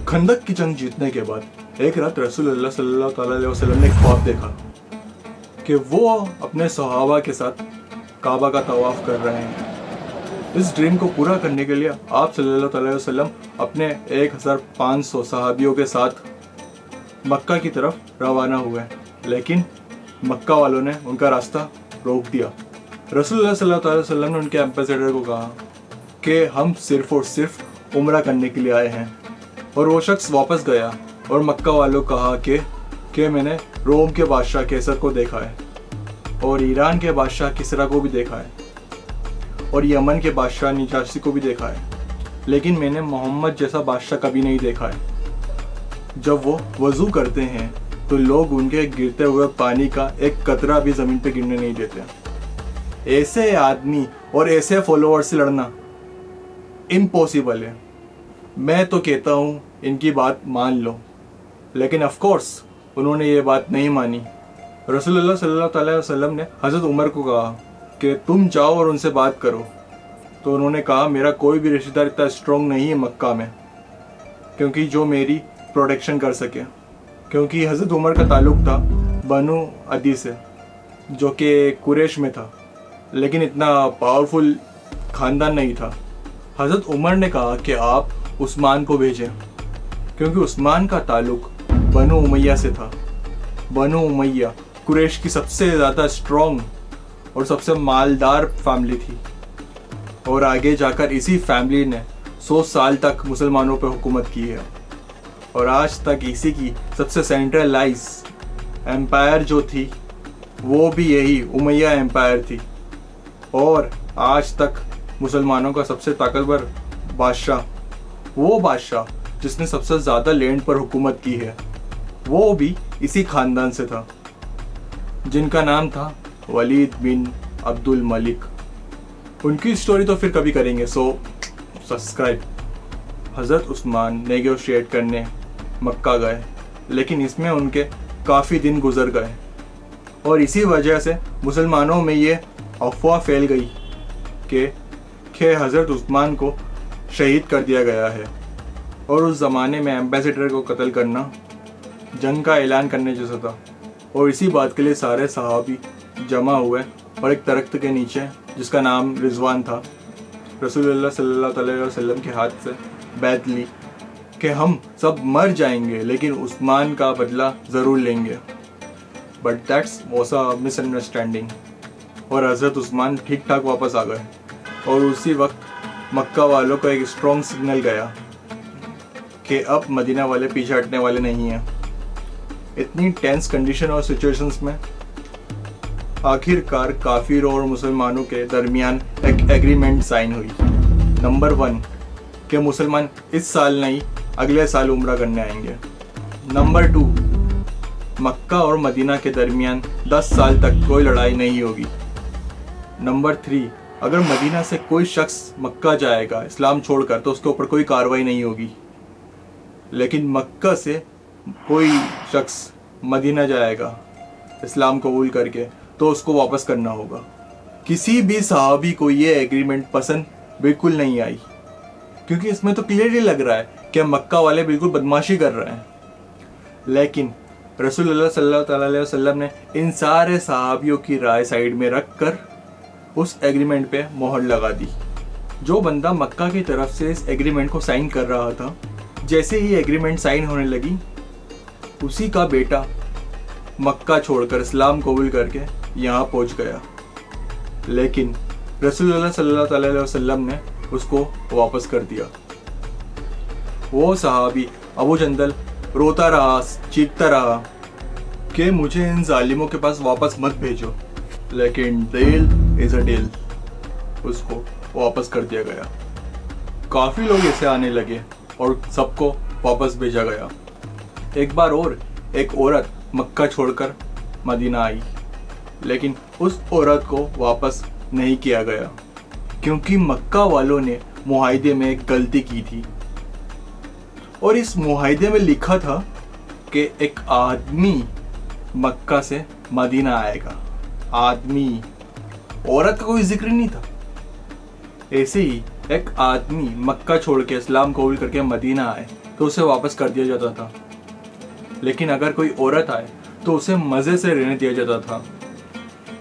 खंदक की जंग जीतने के बाद एक रात रसूलुल्लाह सल्लल्लाहु अलैहि वसल्लम ने एक ख्वाब देखा कि वो अपने सहाबा के साथ काबा का तवाफ कर रहे हैं। इस ड्रीम को पूरा करने के लिए आप सल्लल्लाहु अलैहि वसल्लम अपने 1500 सहाबियों के साथ मक्का की तरफ रवाना हुए, लेकिन मक्का वालों ने उनका रास्ता रोक दिया। रसूलुल्लाह सल्लल्लाहु अलैहि वसल्लम ने उनके एम्बेसडर को कहा कि हम सिर्फ और सिर्फ उम्रा करने के लिए आए हैं, और वो शख्स वापस गया और मक्का वालों को कहा कि मैंने रोम के बादशाह कैसर को देखा है, और ईरान के बादशाह किसरा को भी देखा है, और यमन के बादशाह निजाशी को भी देखा है, लेकिन मैंने मोहम्मद जैसा बादशाह कभी नहीं देखा है। जब वो वज़ू करते हैं तो लोग उनके गिरते हुए पानी का एक कतरा भी ज़मीन पे गिरने नहीं देते। ऐसे आदमी और ऐसे फॉलोअर से लड़ना इम्पॉसिबल है। मैं तो कहता हूँ इनकी बात मान लो, लेकिन ऑफ कोर्स उन्होंने ये बात नहीं मानी। रसूलुल्लाह सल्लल्लाहु अलैहि वसल्लम ने हज़रत उमर को कहा कि तुम जाओ और उनसे बात करो, तो उन्होंने कहा मेरा कोई भी रिश्तेदार इतना स्ट्रॉन्ग नहीं है मक्का में क्योंकि जो मेरी प्रोटेक्शन कर सके, क्योंकि हज़रत उमर का ताल्लुक़ था बनु अदी से जो कि कुरैश में था, लेकिन इतना पावरफुल ख़ानदान नहीं था। हज़रत उमर ने कहा कि आप उस्मान को भेजें, क्योंकि उस्मान का ताल्लुक़ बनु उमैया से था। बनु उमैया कुरैश की सबसे ज़्यादा स्ट्रॉन्ग और सबसे मालदार फैमिली थी, और आगे जाकर इसी फैमिली ने 100 साल तक मुसलमानों पर हुकूमत की है, और आज तक इसी की सबसे सेंट्रलाइज एम्पायर जो थी वो भी यही उमैया एम्पायर थी। और आज तक मुसलमानों का सबसे ताकतवर बादशाह, वो बादशाह जिसने सबसे ज़्यादा लैंड पर हुकूमत की है, वो भी इसी ख़ानदान से था, जिनका नाम था वलीद बिन अब्दुल मलिक। उनकी स्टोरी तो फिर कभी करेंगे, सो सब्सक्राइब। हज़रत उस्मान नेगोशिएट करने मक्का गए, लेकिन इसमें उनके काफ़ी दिन गुजर गए, और इसी वजह से मुसलमानों में ये अफवाह फैल गई कि हज़रत उस्मान को शहीद कर दिया गया है। और उस ज़माने में एम्बेसडर को कत्ल करना जंग का ऐलान करने जैसा था, और इसी बात के लिए सारे सहाबी जमा हुए और एक दरख्त के नीचे जिसका नाम रिजवान था, रसूलुल्लाह सल्लल्लाहु अलैहि वसल्लम के हाथ से बैत ली कि हम सब मर जाएंगे लेकिन उस्मान का बदला ज़रूर लेंगे। But that's was a misunderstanding, और हज़रत उस्मान ठीक ठाक वापस आ गए, और उसी वक्त मक्का वालों को एक स्ट्रॉन्ग सिग्नल गया कि अब मदीना वाले पीछे हटने वाले नहीं हैं। इतनी टेंस कंडीशन और सिचुएशंस में आखिरकार काफिरों और मुसलमानों के दरमियान एक एग्रीमेंट साइन हुई। नंबर 1 कि मुसलमान इस साल नहीं अगले साल उम्रा करने आएंगे। नंबर 2 मक्का और मदीना के दरमियान 10 साल तक कोई लड़ाई नहीं होगी। नंबर 3 अगर मदीना से कोई शख्स मक्का जाएगा इस्लाम छोड़कर तो उसके ऊपर कोई कार्रवाई नहीं होगी, लेकिन मक्का से कोई शख्स मदीना जाएगा इस्लाम कबूल करके तो उसको वापस करना होगा। किसी भी सहाबी को ये एग्रीमेंट पसंद बिल्कुल नहीं आई, क्योंकि इसमें तो क्लियरली लग रहा है कि मक्का वाले बिल्कुल बदमाशी कर रहे हैं। लेकिन रसूलुल्लाह सल्लल्लाहु अलैहि वसल्लम ने इन सारे सहाबियों की राय साइड में रख कर उस एग्रीमेंट पे मोहर लगा दी। जो बंदा मक्का की तरफ से इस एग्रीमेंट को साइन कर रहा था, जैसे ही एग्रीमेंट साइन होने लगी उसी का बेटा मक्का छोड़कर इस्लाम कबूल करके यहाँ पहुँच गया, लेकिन रसूलुल्लाह सल्लल्लाहु अलैहि वसल्लम ने उसको वापस कर दिया। वो सहाबी अबू जंदल रोता रहा, चीखता रहा कि मुझे इन जालिमों के पास वापस मत भेजो, लेकिन डील इज अ डील, उसको वापस कर दिया गया। काफ़ी लोग ऐसे आने लगे और सबको वापस भेजा गया। एक बार और एक औरत मक्का छोड़कर मदीना आई, लेकिन उस औरत को वापस नहीं किया गया, क्योंकि मक्का वालों ने मुआहिदे में एक गलती की थी, और इस मुआहिदे में लिखा था कि एक आदमी मक्का से मदीना आएगा। आदमी, औरत का कोई जिक्र नहीं था। ऐसे ही एक आदमी मक्का छोड़ के इस्लाम कबूल करके मदीना आए तो उसे वापस कर दिया जाता था, लेकिन अगर कोई औरत आए तो उसे मज़े से रहने दिया जाता था।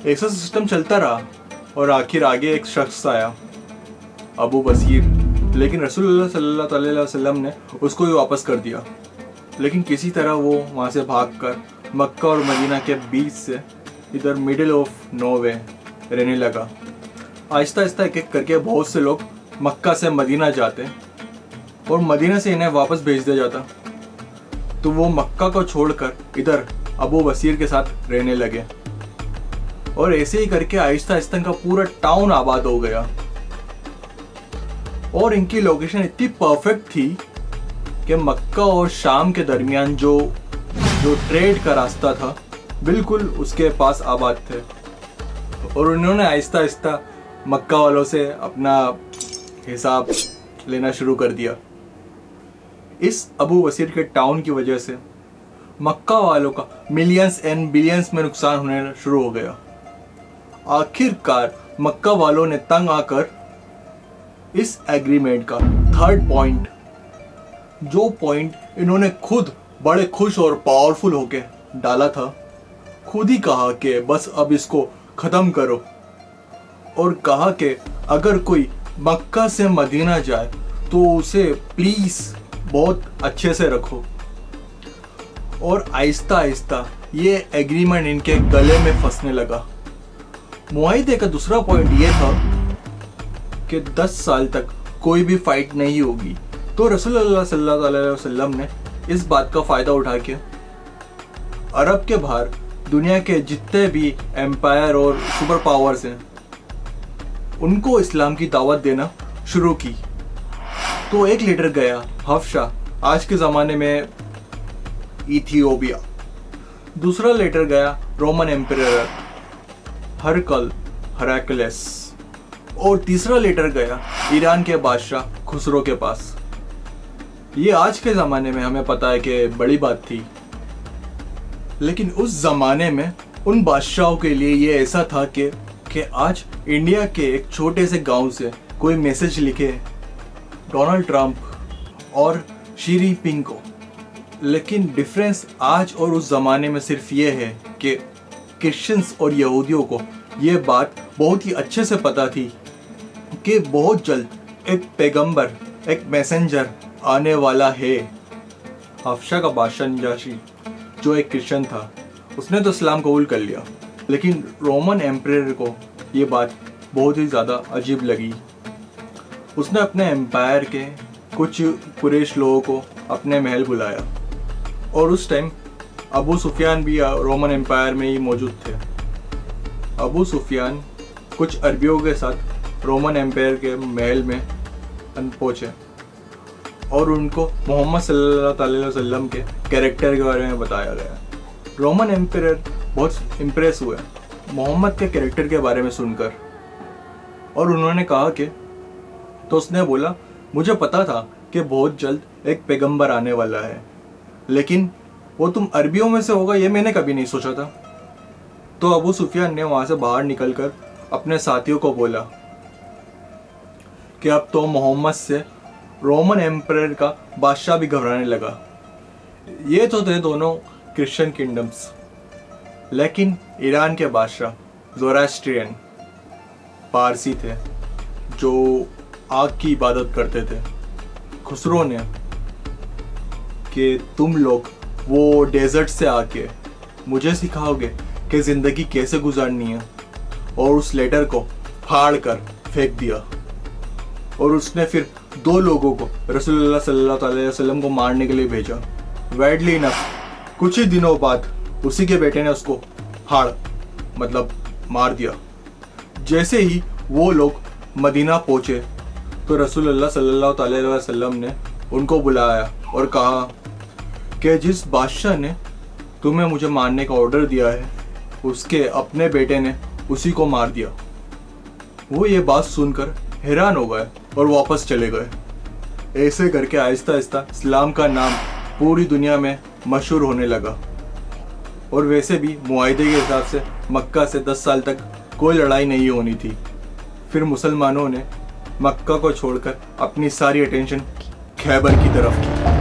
ऐसा सिस्टम चलता रहा और आखिर आगे एक शख्स आया, अबू बसीर, लेकिन रसूलुल्लाह सल्लल्लाहु अलैहि वसल्लम ने उसको भी वापस कर दिया। लेकिन किसी तरह वो वहाँ से भागकर मक्का और मदीना के बीच से इधर मिडिल ऑफ नोवे रहने लगा। आहिस्ता आहिस्ता एक एक करके बहुत से लोग मक्का से मदीना जाते और मदीना से इन्हें वापस भेज दिया जाता, तो वो मक्का को छोड़कर इधर अबू बसीर के साथ रहने लगे और ऐसे ही करके आहिस्ता आहिस्ता इनका पूरा टाउन आबाद हो गया। और इनकी लोकेशन इतनी परफेक्ट थी कि मक्का और शाम के दरमियान जो ट्रेड का रास्ता था बिल्कुल उसके पास आबाद थे। और उन्होंने आहिस्ता आहिस्ता मक्का वालों से अपना हिसाब लेना शुरू कर दिया। इस अबू बसीर के टाउन की वजह से मक्का वालों का मिलियंस एंड बिलियंस में नुकसान होने शुरू हो गया। आखिरकार मक्का वालों ने तंग आकर इस एग्रीमेंट का थर्ड पॉइंट, जो पॉइंट इन्होंने खुद बड़े खुश और पावरफुल होके डाला था, खुद ही कहा कि बस अब इसको ख़त्म करो और कहा कि अगर कोई मक्का से मदीना जाए तो उसे प्लीज़ बहुत अच्छे से रखो। और आहिस्ता आहिस्ता ये एग्रीमेंट इनके गले में फंसने लगा। मुआहिदे का दूसरा पॉइंट ये था कि 10 साल तक कोई भी फाइट नहीं होगी। तो रसूलुल्लाह सल्लल्लाहु अलैहि वसल्लम ने इस बात का फ़ायदा उठा के अरब के बाहर दुनिया के जितने भी एम्पायर और सुपर पावर्स हैं उनको इस्लाम की दावत देना शुरू की। तो एक लीडर गया हफ्शा, आज के ज़माने में इथियोपिया। दूसरा लीडर गया रोमन एम्परर हेराक्लिस। और तीसरा लीडर गया ईरान के बादशाह खुसरो के पास। ये आज के ज़माने में हमें पता है कि बड़ी बात थी, लेकिन उस ज़माने में उन बादशाहों के लिए ये ऐसा था कि आज इंडिया के एक छोटे से गांव से कोई मैसेज लिखे डोनाल्ड ट्रंप और शी जिनपिंग को। लेकिन डिफरेंस आज और उस ज़माने में सिर्फ ये है कि क्रिश्चियंस और यहूदियों को ये बात बहुत ही अच्छे से पता थी कि बहुत जल्द एक पैगंबर, एक मैसेंजर आने वाला है। हफ्शा का बादशाह नजाशी, जो एक क्रिश्चियन था, उसने तो इस्लाम कबूल कर लिया, लेकिन रोमन एम्परर को ये बात बहुत ही ज़्यादा अजीब लगी। उसने अपने एम्पायर के कुछ कुरैश लोगों को अपने महल बुलाया और उस टाइम अबू सुफियान भी रोमन एम्पायर में ही मौजूद थे। अबू सुफियान कुछ अरबियों के साथ रोमन एम्पायर के महल में पहुँचे और उनको मोहम्मद सल्लल्लाहु अलैहि वसल्लम के कैरेक्टर के बारे में बताया गया। रोमन एम्परर बहुत इम्प्रेस हुए मोहम्मद के कैरेक्टर के बारे में सुनकर और उन्होंने कहा कि, तो उसने बोला, मुझे पता था कि बहुत जल्द एक पैगंबर आने वाला है, लेकिन वो तुम अरबियों में से होगा ये मैंने कभी नहीं सोचा था। तो अबू सुफियान ने वहाँ से बाहर निकलकर अपने साथियों को बोला कि अब तो मोहम्मद से रोमन एम्परर का बादशाह भी घबराने लगा। ये तो थे दोनों क्रिश्चियन किंगडम्स, लेकिन ईरान के बादशाह ज़ोरास्ट्रियन पारसी थे जो आग की इबादत करते थे। खुसरो ने कि तुम लोग वो डेजर्ट से आके मुझे सिखाओगे कि ज़िंदगी कैसे गुजारनी है, और उस लेटर को फाड़ कर फेंक दिया। और उसने फिर 2 लोगों को रसूलुल्लाह सल्लल्लाहु अलैहि वसल्लम को मारने के लिए भेजा। वैडली इनफ कुछ ही दिनों बाद उसी के बेटे ने उसको मतलब मार दिया। जैसे ही वो लोग मदीना पहुँचे तो रसूलुल्लाह सल्लल्लाहु अलैहि वसल्लम ने उनको बुलाया और कहा कि जिस बादशाह ने तुम्हें मुझे मारने का ऑर्डर दिया है उसके अपने बेटे ने उसी को मार दिया। वो ये बात सुनकर हैरान हो गए और वापस चले गए। ऐसे करके आहिस्ता आहिस्ता इस्लाम का नाम पूरी दुनिया में मशहूर होने लगा। और वैसे भी मुआहिदे के हिसाब से मक्का से 10 साल तक कोई लड़ाई नहीं होनी थी। फिर मुसलमानों ने मक्का को छोड़कर अपनी सारी अटेंशन खैबर की तरफ की।